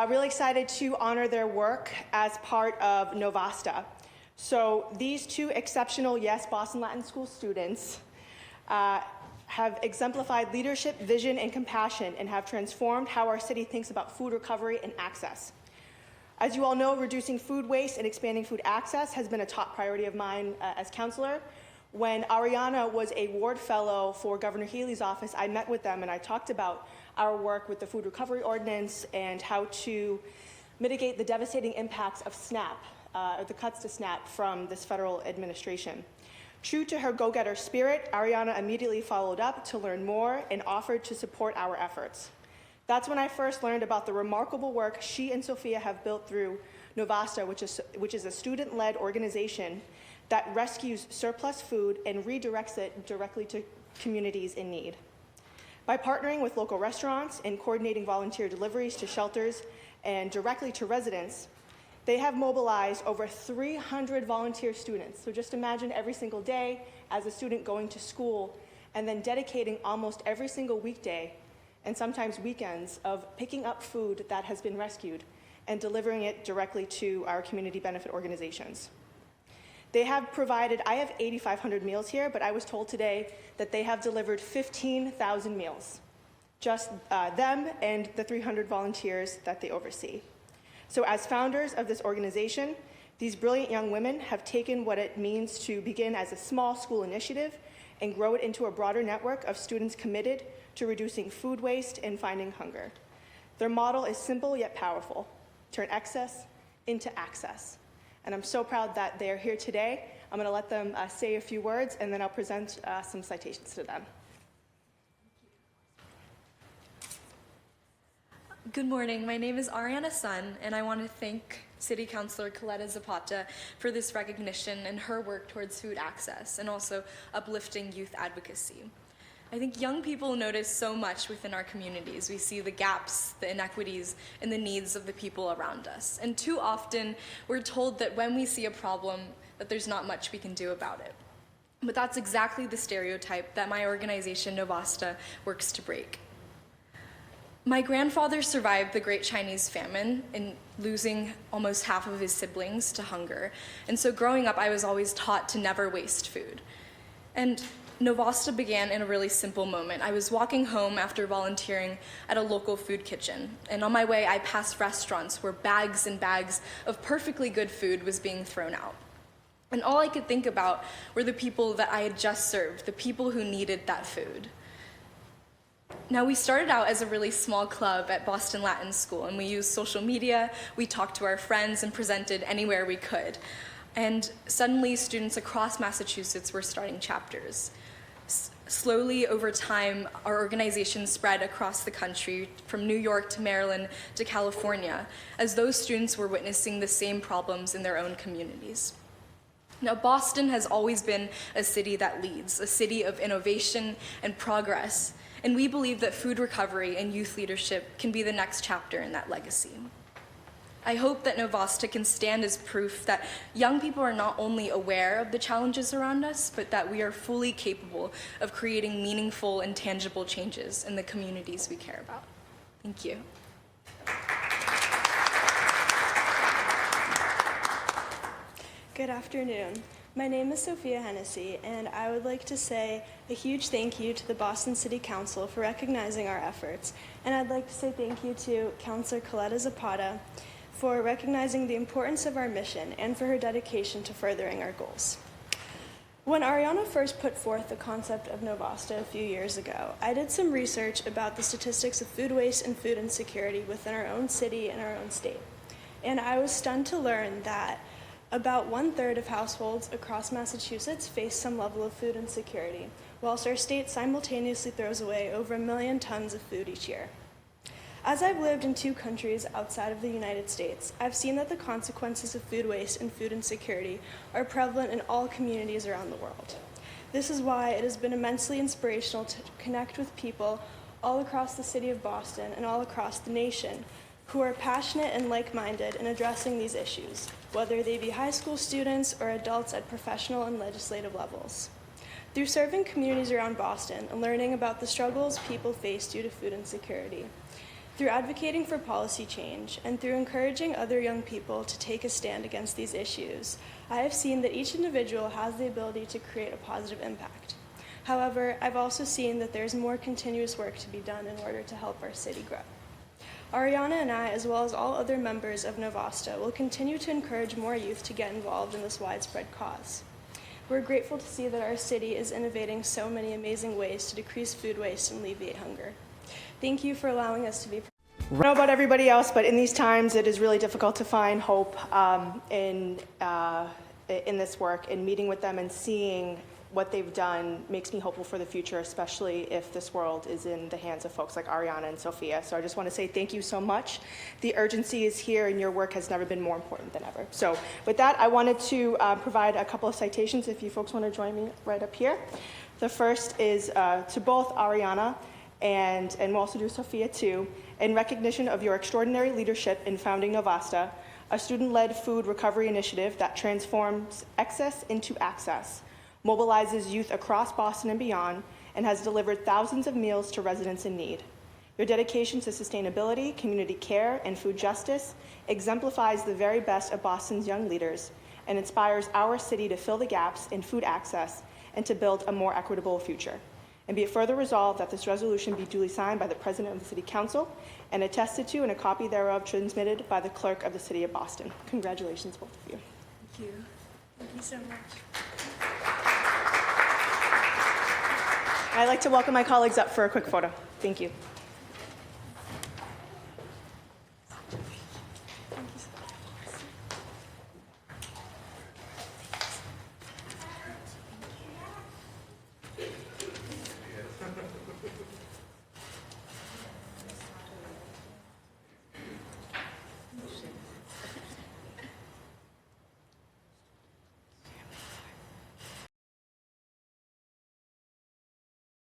Really excited to honor their work as part of NoVasta. So these two exceptional, yes, Boston Latin School students have exemplified leadership, vision, and compassion and have transformed how our city thinks about food recovery and access. As you all know, reducing food waste and expanding food access has been a top priority of mine as counselor. When Ariana was a ward fellow for Governor Healy's office, I met with them and I talked about our work with the food recovery ordinance and how to mitigate the devastating impacts of SNAP, or the cuts to SNAP from this federal administration. True to her go-getter spirit, Ariana immediately followed up to learn more and offered to support our efforts. That's when I first learned about the remarkable work she and Sophia have built through NoVasta, which is a student-led organization that rescues surplus food and redirects it directly to communities in need. By partnering with local restaurants and coordinating volunteer deliveries to shelters and directly to residents, they have mobilized over 300 volunteer students. So just imagine every single day as a student going to school and then dedicating almost every single weekday and sometimes weekends of picking up food that has been rescued and delivering it directly to our community benefit organizations. They have provided, I have 8,500 meals here, but I was told today that they have delivered 15,000 meals, just them and the 300 volunteers that they oversee. So as founders of this organization, these brilliant young women have taken what it means to begin as a small school initiative and grow it into a broader network of students committed to reducing food waste and finding hunger. Their model is simple yet powerful: turn excess into access. And I'm so proud that they're here today. I'm going to let them say a few words, and then I'll present some citations to them. Good morning. My name is Ariana Sun, and I want to thank City Councilor Coletta Zapata for this recognition and her work towards food access and also uplifting youth advocacy. I think young people notice so much within our communities. We see the gaps, the inequities, and the needs of the people around us. And too often, we're told that when we see a problem, that there's not much we can do about it. But that's exactly the stereotype that my organization, NoVasta, works to break. My grandfather survived the Great Chinese Famine in losing almost half of his siblings to hunger. And so growing up, I was always taught to never waste food. And NoVasta began in a really simple moment. I was walking home after volunteering at a local food kitchen, and on my way I passed restaurants where bags and bags of perfectly good food was being thrown out. And all I could think about were the people that I had just served, the people who needed that food. Now, we started out as a really small club at Boston Latin School, and we used social media, we talked to our friends, and presented anywhere we could. And suddenly, students across Massachusetts were starting chapters. Slowly, over time, our organization spread across the country, from New York to Maryland to California, as those students were witnessing the same problems in their own communities. Now, Boston has always been a city that leads, a city of innovation and progress, and we believe that food recovery and youth leadership can be the next chapter in that legacy. I hope that NoVasta can stand as proof that young people are not only aware of the challenges around us, but that we are fully capable of creating meaningful and tangible changes in the communities we care about. Thank you. Good afternoon. My name is Sophia Hennessy, and I would like to say a huge thank you to the Boston City Council for recognizing our efforts. And I'd like to say thank you to Councilor Coletta Zapata for recognizing the importance of our mission and for her dedication to furthering our goals. When Ariana first put forth the concept of NoVasta a few years ago, I did some research about the statistics of food waste and food insecurity within our own city and our own state. And I was stunned to learn that about 1/3 of households across Massachusetts face some level of food insecurity, whilst our state simultaneously throws away over 1 million tons of food each year. As I've lived in 2 countries outside of the United States, I've seen that the consequences of food waste and food insecurity are prevalent in all communities around the world. This is why it has been immensely inspirational to connect with people all across the city of Boston and all across the nation who are passionate and like-minded in addressing these issues, whether they be high school students or adults at professional and legislative levels. Through serving communities around Boston and learning about the struggles people face due to food insecurity, Through advocating for policy change and through encouraging other young people to take a stand against these issues, I have seen that each individual has the ability to create a positive impact. However, I've also seen that there's more continuous work to be done in order to help our city grow. Ariana and I, as well as all other members of NoVasta, will continue to encourage more youth to get involved in this widespread cause. We're grateful to see that our city is innovating so many amazing ways to decrease food waste and alleviate hunger. Thank you for allowing us to be. I don't know about everybody else, but in these times, it is really difficult to find hope in this work. And meeting with them and seeing what they've done makes me hopeful for the future, especially if this world is in the hands of folks like Ariana and Sophia. So I just want to say thank you so much. The urgency is here, and your work has never been more important than ever. So with that, I wanted to provide a couple of citations if you folks want to join me right up here. The first is to both Ariana and we'll also do Sophia too. In recognition of your extraordinary leadership in founding NoVasta, a student-led food recovery initiative that transforms excess into access, mobilizes youth across Boston and beyond, and has delivered thousands of meals to residents in need. Your dedication to sustainability, community care, and food justice exemplifies the very best of Boston's young leaders and inspires our city to fill the gaps in food access and to build a more equitable future. And be it further resolved that this resolution be duly signed by the President of the City Council and attested to and a copy thereof transmitted by the Clerk of the City of Boston. Congratulations, both of you. Thank you. Thank you so much. I'd like to welcome my colleagues up for a quick photo. Thank you.